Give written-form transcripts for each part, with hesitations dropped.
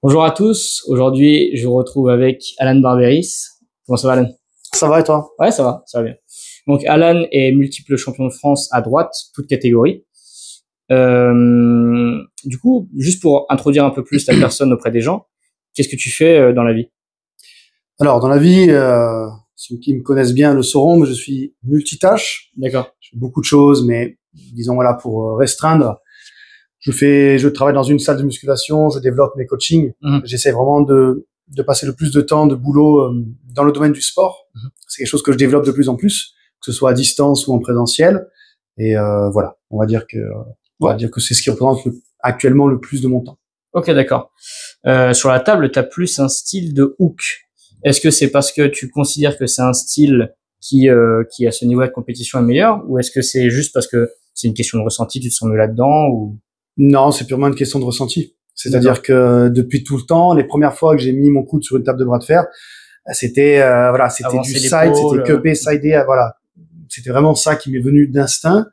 Bonjour à tous. Aujourd'hui, je vous retrouve avec Alan Barberis. Comment ça va, Alan? Ça va et toi? Ouais, ça va bien. Donc, Alan est multiple champion de France à droite, toute catégorie. Du coup, juste pour introduire un peu plus ta personne auprès des gens, qu'est-ce que tu fais dans la vie? Alors, dans la vie, ceux qui me connaissent bien le sauront, mais je suis multitâche. D'accord. Je fais beaucoup de choses, mais disons voilà, pour restreindre, je travaille dans une salle de musculation, je développe mes coachings. J'essaie vraiment de passer le plus de temps de boulot dans le domaine du sport. C'est quelque chose que je développe de plus en plus, que ce soit à distance ou en présentiel. Et voilà, on va dire que c'est ce qui représente actuellement le plus de mon temps. Ok, d'accord. Sur la table, tu as plus un style de hook. Est-ce que c'est parce que tu considères que c'est un style qui à ce niveau de compétition est meilleur, ou est-ce que c'est juste parce que c'est une question de ressenti, tu te sens mieux là-dedans, ou... Non, c'est purement une question de ressenti. C'est-à-dire que depuis tout le temps, les premières fois que j'ai mis mon coude sur une table de bras de fer, c'était c'était Avancer du side, c'était cupé, sidé, voilà. C'était vraiment ça qui m'est venu d'instinct.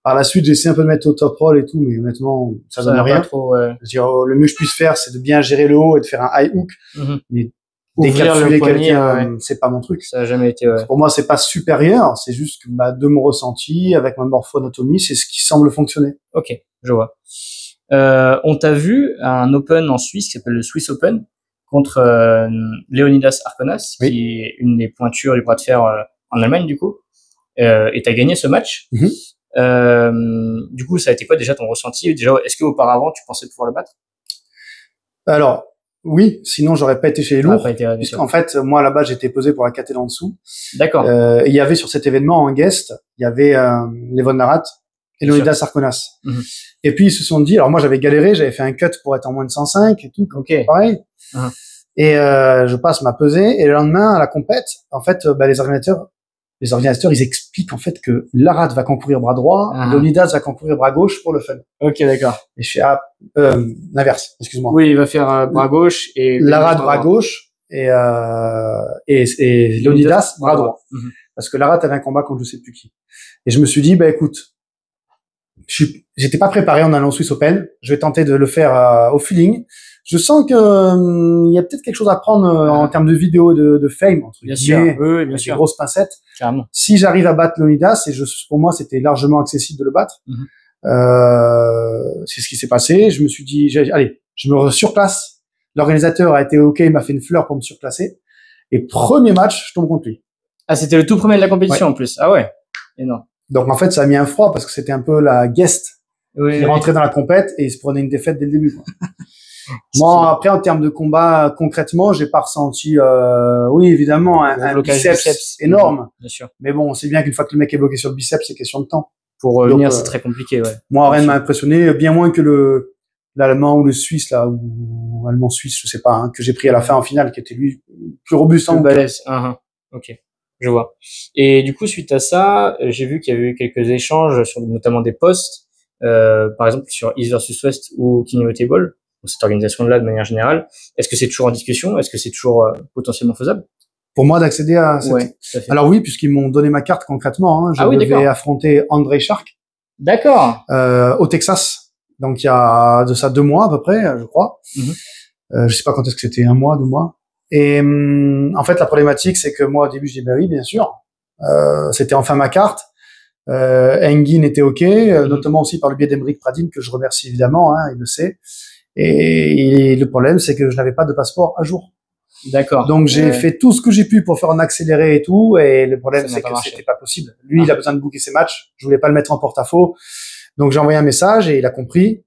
Par la suite, j'ai essayé un peu de mettre au top roll et tout, mais honnêtement, ça donne rien. Trop, ouais. Je veux dire, le mieux que je puisse faire, c'est de bien gérer le haut et de faire un high hook. Mais Ouvrir le poignet, c'est pas mon truc. Ça a jamais été, Pour moi, c'est pas supérieur, c'est juste que, de mon ressenti, avec ma morpho-anatomie, c'est ce qui semble fonctionner. Ok, je vois. On t'a vu à un Open en Suisse qui s'appelle le Swiss Open contre Leonidas Arconas, oui, qui est une des pointures du bras de fer en Allemagne, du coup. Et t'as gagné ce match. Du coup, ça a été quoi déjà ton ressenti? Déjà, est-ce qu'auparavant tu pensais pouvoir le battre? Alors, oui, sinon j'aurais pas été chez les lourds. Puisqu'en fait, moi là-bas j'étais posé pour la catégorie en dessous. D'accord. Il y avait sur cet événement en guest, il y avait Levon Narat et Leonidas Arconas. Et puis ils se sont dit, alors moi j'avais galéré, j'avais fait un cut pour être en moins de 105 et tout, pareil. Et je passe ma pesée et le lendemain à la compète, en fait, les organisateurs, ils expliquent en fait que Larat va concourir bras droit, Leonidas va concourir bras gauche pour le fun. Ok, d'accord. Et je fais l'inverse, excuse-moi. Oui, il va faire bras gauche et Larat bras gauche et Leonidas bras droit. Parce que Larat avait un combat contre je sais plus qui. Et je me suis dit, écoute, j'étais pas préparé en allant au Swiss Open, je vais tenter de le faire au feeling. Je sens que il y a peut-être quelque chose à prendre en termes de vidéo de fame, entre guillemets, oui, bien sûr. grosses pincettes. Carrément. Si j'arrive à battre Leonidas, pour moi c'était largement accessible de le battre. C'est ce qui s'est passé. Je me suis dit, allez, je me surplace. L'organisateur a été ok, il m'a fait une fleur pour me surplacer. Et premier match, je tombe contre lui. Ah, c'était le tout premier de la compétition en plus. Ah ouais, énorme. Donc en fait, ça a mis un froid parce que c'était un peu la guest qui rentrait dans la compète et il se prenait une défaite dès le début. Moi, après, en termes de combat, concrètement, j'ai pas ressenti, oui, évidemment, un biceps énorme. Bien sûr. Mais bon, on sait bien qu'une fois que le mec est bloqué sur le biceps, c'est question de temps. Pour revenir, c'est très compliqué, ouais. Moi, rien ne m'a impressionné, bien moins que l'allemand ou le suisse, là, ou allemand-suisse, je sais pas, que j'ai pris à la fin en finale, qui était lui plus robuste en balèze. Ok. Je vois. Et du coup, suite à ça, j'ai vu qu'il y avait eu quelques échanges sur notamment des posts, par exemple sur East versus West ou King of the Table, cette organisation-là de manière générale. Est-ce que c'est toujours en discussion? Est-ce que c'est toujours potentiellement faisable? Pour moi, d'accéder à cette... Ouais, tout à fait. Alors oui, puisqu'ils m'ont donné ma carte concrètement. Je devais affronter Andrei Shark. D'accord. Au Texas. Donc il y a de ça 2 mois à peu près, je crois. Je sais pas quand est-ce que c'était, 1 mois, 2 mois. Et en fait, la problématique, c'est que moi, au début, je dis oui, bien sûr. C'était enfin ma carte. Engin était ok, notamment aussi par le biais d'Emeric Pradine, que je remercie évidemment, il le sait. Et le problème, c'est que je n'avais pas de passeport à jour. D'accord. Donc j'ai fait tout ce que j'ai pu pour faire en accéléré et tout, et le problème, c'est que c'était pas possible. Lui, il a besoin de booker ses matchs. Je voulais pas le mettre en porte-à-faux. Donc j'ai envoyé un message et il a compris.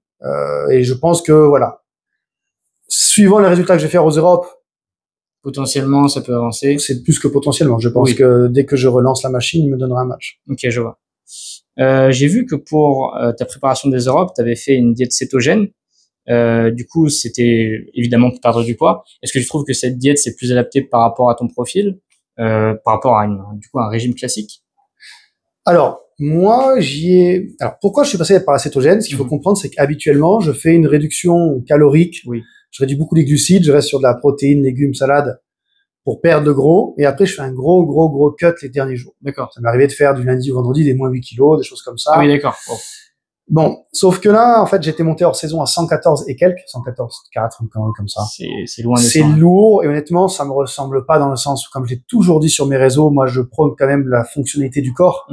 Et je pense que voilà, suivant les résultats que je vais faire aux Europes, potentiellement, ça peut avancer. C'est plus que potentiellement. Je pense que dès que je relance la machine, il me donnera un match. Ok, je vois. J'ai vu que pour ta préparation des Europes, tu avais fait une diète cétogène. Du coup, c'était évidemment pour perdre du poids. Est-ce que tu trouves que cette diète c'est plus adaptée par rapport à ton profil, par rapport à un régime classique? Alors, moi, Alors, pourquoi je suis passé par la cétogène? Ce qu'il faut comprendre, c'est qu'habituellement, je fais une réduction calorique. Oui. Je réduis beaucoup les glucides, je reste sur de la protéine, légumes, salade pour perdre de gros. Et après, je fais un gros cut les derniers jours. D'accord. Ça m'est arrivé de faire du lundi au vendredi des moins 8 kilos, des choses comme ça. Ah oui, d'accord. Oh. Bon, sauf que là, en fait, j'étais monté hors saison à 114 et quelques, 114,4, comme ça. C'est loin de ça. C'est lourd, et honnêtement, ça me ressemble pas dans le sens où, comme je l'ai toujours dit sur mes réseaux, moi, je prône quand même la fonctionnalité du corps.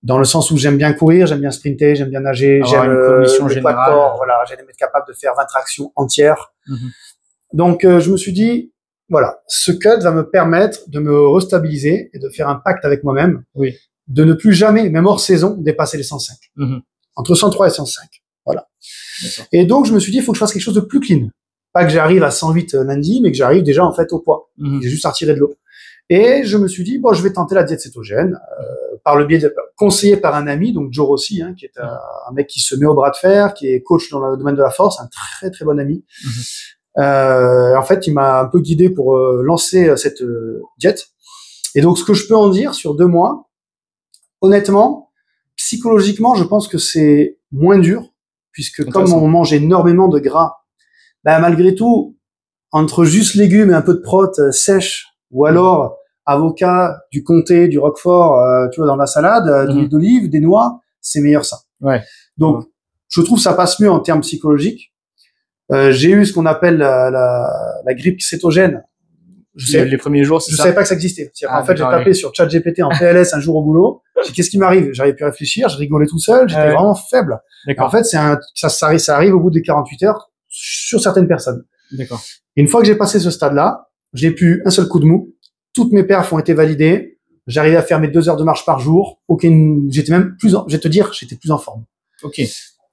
Dans le sens où j'aime bien courir, j'aime bien sprinter, j'aime bien nager, j'aime le poids de corps, voilà, j'aime être capable de faire 20 tractions entières. Donc, je me suis dit, voilà, ce cut va me permettre de me restabiliser et de faire un pacte avec moi-même, de ne plus jamais, même hors saison, dépasser les 105. Entre 103 et 105. Voilà. Et donc, je me suis dit, il faut que je fasse quelque chose de plus clean. Pas que j'arrive à 108 lundi, mais que j'arrive déjà, en fait, au poids. J'ai juste à retirer de l'eau. Et je me suis dit, bon, je vais tenter la diète cétogène, par le biais conseillé par un ami, donc Joe Rossi, qui est un mec qui se met au bras de fer, qui est coach dans le domaine de la force, un très, très bon ami. En fait, il m'a un peu guidé pour lancer cette diète. Et donc, ce que je peux en dire sur 2 mois, honnêtement, psychologiquement, je pense que c'est moins dur, puisque comme on mange énormément de gras, malgré tout, entre juste légumes et un peu de prot sèche, ou alors avocat, du comté, du roquefort, tu vois, dans la salade, de l'huile d'olive, des noix, c'est meilleur ça. Donc, je trouve que ça passe mieux en termes psychologiques. J'ai eu ce qu'on appelle la grippe cétogène. Les premiers jours, c'est ça? Je savais pas que ça existait. En fait, j'ai tapé sur ChatGPT en PLS un jour au boulot. J'ai dit, qu'est-ce qui m'arrive? J'arrivais plus à réfléchir, je rigolais tout seul, j'étais vraiment faible. En fait, ça arrive au bout de 48 heures sur certaines personnes. Une fois que j'ai passé ce stade-là, j'ai pu un seul coup de mou. Toutes mes perfs ont été validées. J'arrivais à faire mes 2 heures de marche par jour. J'étais même plus j'étais plus en forme.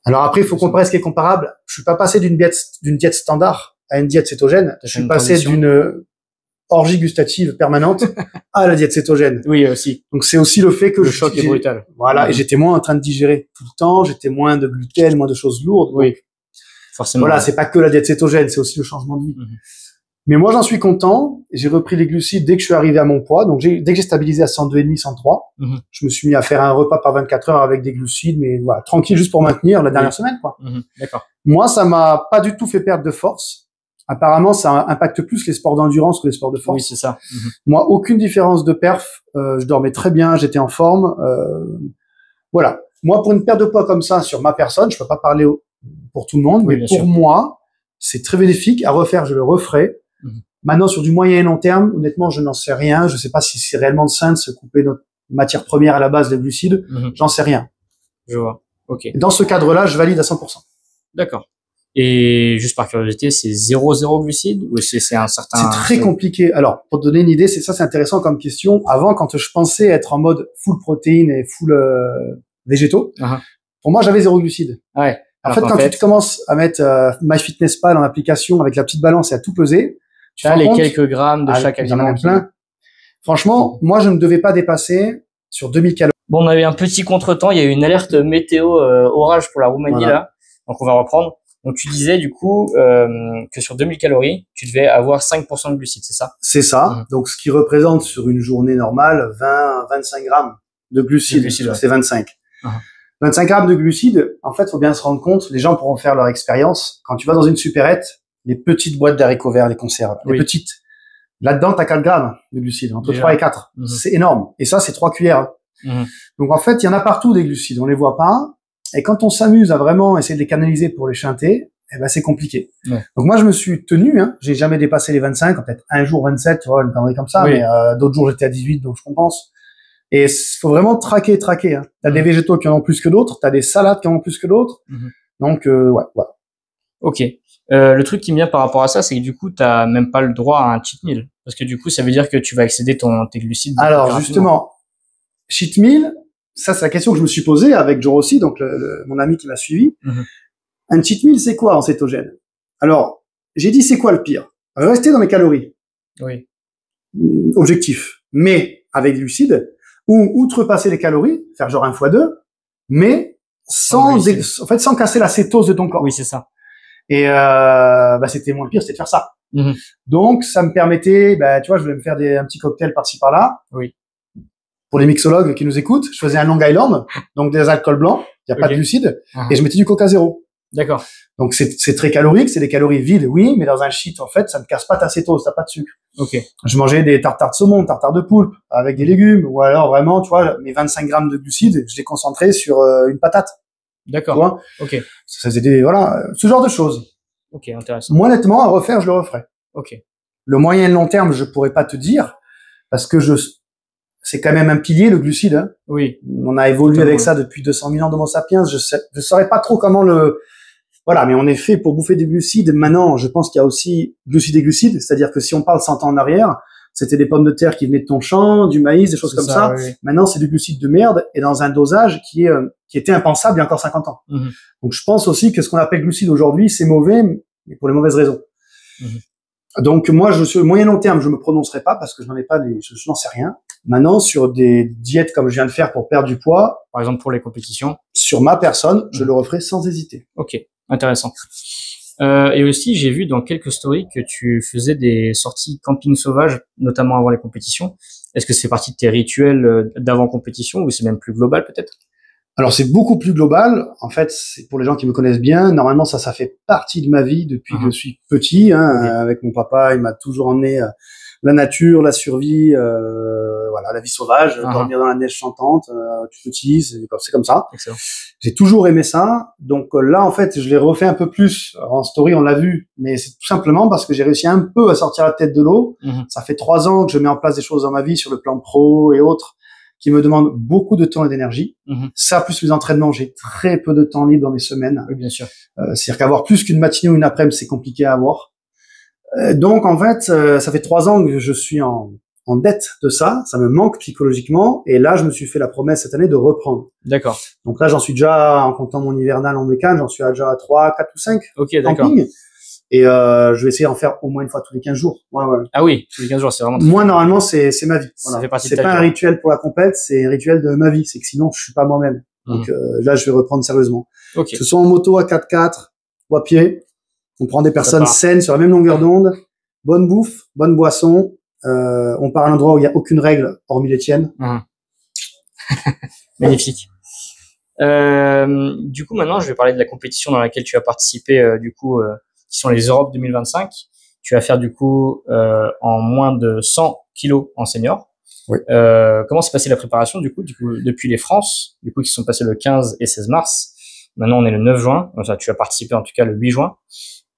Alors après, il faut comparer ce qui est comparable. Je suis pas passé d'une diète standard à une diète cétogène. Je suis passé d'une orgie gustative permanente à la diète cétogène. Oui, aussi. Donc c'est aussi le fait que le choc est brutal. Voilà, et j'étais moins en train de digérer tout le temps, j'étais moins de gluten, moins de choses lourdes. Oui. Forcément. Voilà, c'est pas que la diète cétogène, c'est aussi le changement de vie. Mais moi, j'en suis content. J'ai repris les glucides dès que je suis arrivé à mon poids. Donc, dès que j'ai stabilisé à 102,5, 103, je me suis mis à faire un repas par 24 heures avec des glucides, mais voilà, tranquille, juste pour maintenir la dernière semaine, quoi. Moi, ça m'a pas du tout fait perdre de force. Apparemment, ça impacte plus les sports d'endurance que les sports de force. Oui, c'est ça. Moi, aucune différence de perf. Je dormais très bien, j'étais en forme. Voilà. Moi, pour une perte de poids comme ça, sur ma personne, je peux pas parler pour tout le monde, mais pour moi, c'est très bénéfique. À refaire, je le referai. Maintenant, sur du moyen et long terme, honnêtement, je n'en sais rien. Je sais pas si c'est réellement sain de se couper notre matière première à la base des glucides. J'en sais rien. Je vois. Ok. Dans ce cadre-là, je valide à 100%. D'accord. Et juste par curiosité, c'est 0,0 glucides ou c'est un certain... C'est très compliqué. Alors, pour te donner une idée, c'est intéressant comme question. Avant, quand je pensais être en mode full protéines et full végétaux, pour moi, j'avais 0 glucides. En fait, quand tu commences à mettre MyFitnessPal en application avec la petite balance et à tout peser, tu as les quelques grammes de chaque aliment. Plein. Franchement, moi, je ne devais pas dépasser sur 2000 calories. Bon, on avait un petit contretemps. Il y a eu une alerte météo orage pour la Roumanie là. Donc, on va reprendre. Donc, tu disais du coup que sur 2000 calories, tu devais avoir 5% de glucides, c'est ça? C'est ça. Donc, ce qui représente sur une journée normale 20-25 grammes de glucides. C'est 25. 25 grammes de glucides, en fait, faut bien se rendre compte, les gens pourront faire leur expérience. Quand tu vas dans une supérette, les petites boîtes d'haricots verts, les conserves, les petites, là-dedans, t'as 4 grammes de glucides, entre 3 et 4. C'est énorme. Et ça, c'est 3 cuillères. Donc, en fait, il y en a partout des glucides. On les voit pas. Et quand on s'amuse à vraiment essayer de les canaliser pour les chanter, c'est compliqué. Donc, moi, je me suis tenu, j'ai jamais dépassé les 25, peut-être un jour 27, tu vois, une connerie comme ça, mais d'autres jours, j'étais à 18, donc je compense. Et faut vraiment traquer. T'as des végétaux qui en ont plus que d'autres, t'as des salades qui en ont plus que d'autres. Donc, voilà. Ok. Le truc qui me vient par rapport à ça, c'est que du coup, t'as même pas le droit à un cheat meal. Parce que du coup, ça veut dire que tu vas excéder tes glucides. Alors, justement, cheat meal, ça, c'est la question que je me suis posée avec Joe Rossi, donc mon ami qui m'a suivi. Un cheat meal, c'est quoi en cétogène? Alors, j'ai dit, c'est quoi le pire? Rester dans mes calories. Objectif. Mais avec des glucides, ou outrepasser les calories, faire genre 1x2, mais sans casser la cétose de ton corps. Oui, c'est ça. Et c'était moins pire, c'était de faire ça. Donc ça me permettait, tu vois, je voulais me faire un petit cocktail par-ci par-là. Pour les mixologues qui nous écoutent, je faisais un Long Island, donc des alcools blancs, il y a pas de glucides, et je mettais du Coca zéro. D'accord. Donc c'est très calorique, c'est des calories vides, oui, mais dans un shit, en fait, ça ne casse pas ta cétose, t'as pas de sucre. Je mangeais des tartares de saumon, tartares de poulpe, avec des légumes, ou alors vraiment, tu vois, mes 25 grammes de glucides, je les concentrais sur une patate. D'accord. Tu vois, Ok. ça c'était, voilà, ce genre de choses. Ok, intéressant. Moi, honnêtement, à refaire, je le referais. Ok. Le moyen et le long terme, je pourrais pas te dire, parce que c'est quand même un pilier, le glucide, hein. Oui. On a évolué avec ça depuis 200 000 ans d'Homo sapiens. Je saurais pas trop comment voilà, mais on est fait pour bouffer des glucides. Maintenant, je pense qu'il y a aussi glucides et glucides, c'est-à-dire que si on parle 100 ans en arrière, c'était des pommes de terre qui venaient de ton champ, du maïs, des choses comme ça. Oui. Maintenant, c'est du glucide de merde et dans un dosage qui était impensable il y a encore 50 ans. Donc, je pense aussi que ce qu'on appelle glucides aujourd'hui, c'est mauvais, mais pour les mauvaises raisons. Donc, moi, sur le moyen long terme, je me prononcerai pas parce que je n'en ai pas je n'en sais rien. Maintenant, sur des diètes comme je viens de faire pour perdre du poids, par exemple pour les compétitions, sur ma personne, je le referai sans hésiter. Ok, intéressant. Et aussi, j'ai vu dans quelques stories que tu faisais des sorties camping sauvage, notamment avant les compétitions. Est-ce que c'est partie de tes rituels d'avant compétition ou c'est même plus global peut-être? Alors c'est beaucoup plus global. En fait, c'est pour les gens qui me connaissent bien. Normalement, ça fait partie de ma vie depuis que je suis petit. Avec mon papa, il m'a toujours emmené la nature, la survie, voilà, la vie sauvage, dormir dans la neige chantante, tout petit, c'est comme ça. Excellent. J'ai toujours aimé ça. Donc là, en fait, je l'ai refait un peu plus. En story, on l'a vu, mais c'est tout simplement parce que j'ai réussi un peu à sortir la tête de l'eau. Ça fait 3 ans que je mets en place des choses dans ma vie sur le plan pro et autres qui me demandent beaucoup de temps et d'énergie. Ça, plus les entraînements, j'ai très peu de temps libre dans mes semaines. Oui, bien sûr. C'est-à-dire qu'avoir plus qu'une matinée ou une après-midi, c'est compliqué à avoir. Donc, en fait, ça fait 3 ans que je suis en dette de ça. Ça me manque psychologiquement. Et là, je me suis fait la promesse cette année de reprendre. D'accord. Donc là, j'en suis déjà, en comptant mon hivernal en mécane, j'en suis déjà à 3, 4 ou 5 campings. Et je vais essayer d'en faire au moins une fois tous les 15 jours. Ouais. Ah oui, tous les 15 jours, c'est vraiment... Moi, normalement, c'est ma vie. Voilà. Ça fait partie c'est pas un rituel pour la compète, c'est un rituel de ma vie. C'est que sinon, je suis pas moi-même. Donc là, je vais reprendre sérieusement. Okay. Que ce soit en moto, à 4x4 ou à pied, on prend des personnes saines sur la même longueur d'onde, bonne bouffe, bonne boisson. On part à un endroit où il y a aucune règle, hormis les tiennes. Magnifique. Du coup, maintenant, je vais parler de la compétition dans laquelle tu as participé, qui sont les Europes 2025. Tu vas faire, du coup, en moins de 100 kilos en senior. Oui. Comment s'est passée la préparation, du coup, depuis les France, du coup, qui sont passés le 15 et 16 mars. Maintenant, on est le 9 juin. Enfin, tu as participé, en tout cas, le 8 juin.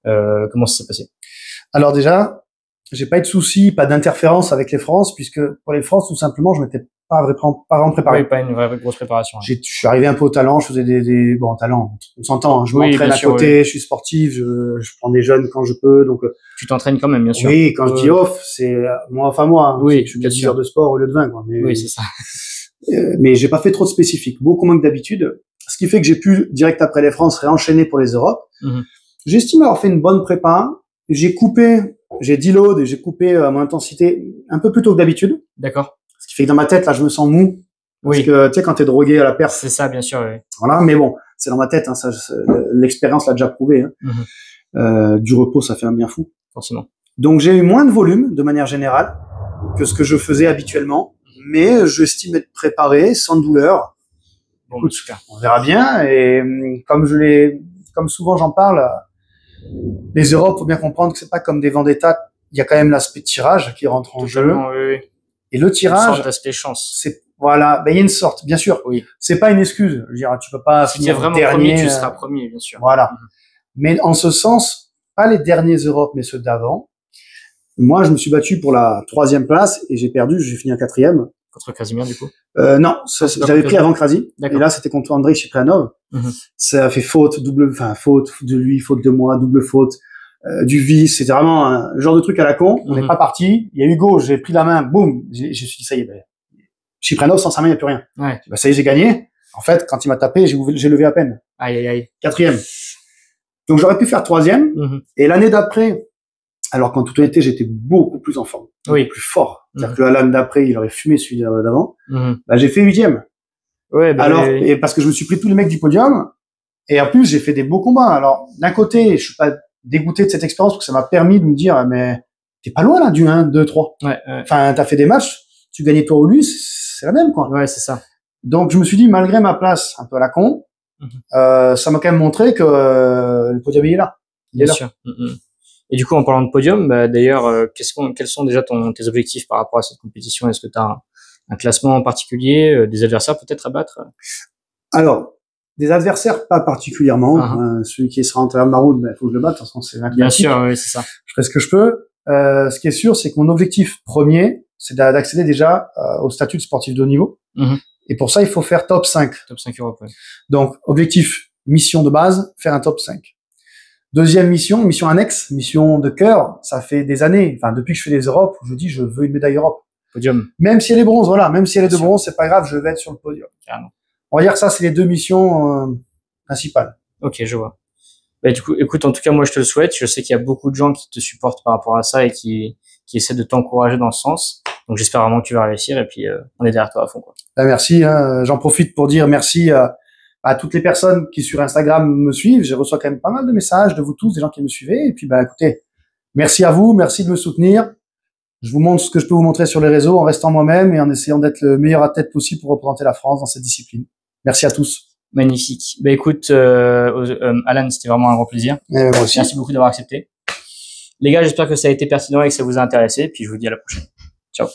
Comment ça s'est passé? Alors déjà, j'ai pas eu de soucis, pas d'interférence avec les France, puisque pour les France, tout simplement, je m'étais pas vraiment préparé. Oui, pas une vraie grosse préparation. Je suis arrivé un peu au talent, je faisais bon, talent, on s'entend, hein, je m'entraîne à côté, je suis sportif, je prends des jeunes quand je peux, donc. Tu t'entraînes quand même, bien sûr. Oui, quand je dis off, c'est moi, enfin moi, hein, oui, je suis 10 heures de sport au lieu de 20, quoi. Mais, oui, c'est ça. Mais j'ai pas fait trop de spécifiques, beaucoup moins que d'habitude, ce qui fait que j'ai pu, direct après les France, réenchaîner pour les Europes. J'estime avoir fait une bonne prépa, j'ai deload et j'ai coupé mon intensité un peu plus tôt que d'habitude. D'accord. Ce qui fait que dans ma tête, là, je me sens mou. Parce que, tu sais, quand t'es drogué à la perte. C'est ça, bien sûr, oui. Voilà, mais bon, c'est dans ma tête, hein, ça, l'expérience l'a déjà prouvé, hein. Du repos, ça fait un bien fou. Forcément. Donc, j'ai eu moins de volume, de manière générale, que ce que je faisais habituellement, mais j'estime être préparé, sans douleur. Bon, écoute, super. On verra bien, et comme souvent j'en parle, les Europes, faut bien comprendre que c'est pas comme des vendettas, il y a quand même l'aspect tirage qui rentre en jeu. Oui. Et le tirage, une sorte d'aspect chance. C'est voilà, ben il y a une sorte, bien sûr. Oui. C'est pas une excuse. Je veux dire, tu peux pas finir vraiment dernier. Premier, tu seras premier, bien sûr. Voilà. Mais en ce sens, pas les derniers Europes, mais ceux d'avant. Moi, je me suis battu pour la 3e place et j'ai perdu. J'ai fini en 4e. Contre Krasimir, du coup. Non, j'avais pris avant Krasi. Et là, c'était contre Andrei Chiprianov. Ça a fait faute de lui, faute de moi, double faute. Du vice, c'était vraiment un genre de truc à la con. On n'est pas parti. Il y a Hugo, j'ai pris la main, boum. Je me suis dit, ça y est, ben, Chiprianov, sans sa main, il n'y a plus rien. Ouais. Ben, ça y est, j'ai gagné. En fait, quand il m'a tapé, j'ai levé à peine. Aïe. 4e. Donc, j'aurais pu faire 3e. Et l'année d'après, alors qu'en toute honnêteté, j'étais beaucoup plus en forme. Plus fort. C'est-à-dire que l'année d'après, il aurait fumé celui d'avant. Ben, j'ai fait 8e. Ouais, ben alors, et parce que je me suis pris tous les mecs du podium. Et en plus, j'ai fait des beaux combats. Alors, d'un côté, je suis pas dégoûté de cette expérience parce que ça m'a permis de me dire, mais t'es pas loin, là, du 1, 2, 3. Ouais. Enfin, t'as fait des matchs, tu gagnais toi ou lui, c'est la même, quoi. Ouais, c'est ça. Donc, je me suis dit, malgré ma place un peu à la con, ça m'a quand même montré que le podium, il est là. Bien sûr. Et du coup, en parlant de podium, d'ailleurs, quels sont déjà tes objectifs par rapport à cette compétition? Est-ce que tu as un classement en particulier, des adversaires peut-être à battre? Alors, Des adversaires, pas particulièrement. Celui qui sera en travers de ma route, il faut que je le batte. De toute façon, c'est bien sûr, oui, c'est ça. Je ferai ce que je peux. Ce qui est sûr, c'est que mon objectif premier, c'est d'accéder déjà au statut de sportif de haut niveau. Et pour ça, il faut faire top 5. Top 5 Europe, ouais. Donc, objectif, mission de base, faire un top 5. Deuxième mission annexe, mission de cœur. Ça fait des années, enfin, depuis que je fais les Europes, où je dis, je veux une médaille Europe. Podium. Même si elle est bronze, voilà. Même si elle est de bronze, c'est pas grave, je vais être sur le podium. Carrément. On va dire que ça, c'est les deux missions principales. Ok, je vois. Bah, du coup, écoute, en tout cas, moi, je te le souhaite. Je sais qu'il y a beaucoup de gens qui te supportent par rapport à ça et qui essaient de t'encourager dans ce sens. Donc, j'espère vraiment que tu vas réussir et puis on est derrière toi à fond, quoi. Bah, merci. J'en profite pour dire merci à toutes les personnes qui sur Instagram me suivent. J'ai reçu quand même pas mal de messages de vous tous, des gens qui me suivaient. Et puis, bah, écoutez, merci à vous, merci de me soutenir. Je vous montre ce que je peux vous montrer sur les réseaux en restant moi-même et en essayant d'être le meilleur athlète possible pour représenter la France dans cette discipline. Merci à tous. Magnifique. Bah écoute, Alan, c'était vraiment un grand plaisir. Moi aussi. Merci beaucoup d'avoir accepté. Les gars, j'espère que ça a été pertinent et que ça vous a intéressé. Puis je vous dis à la prochaine. Ciao.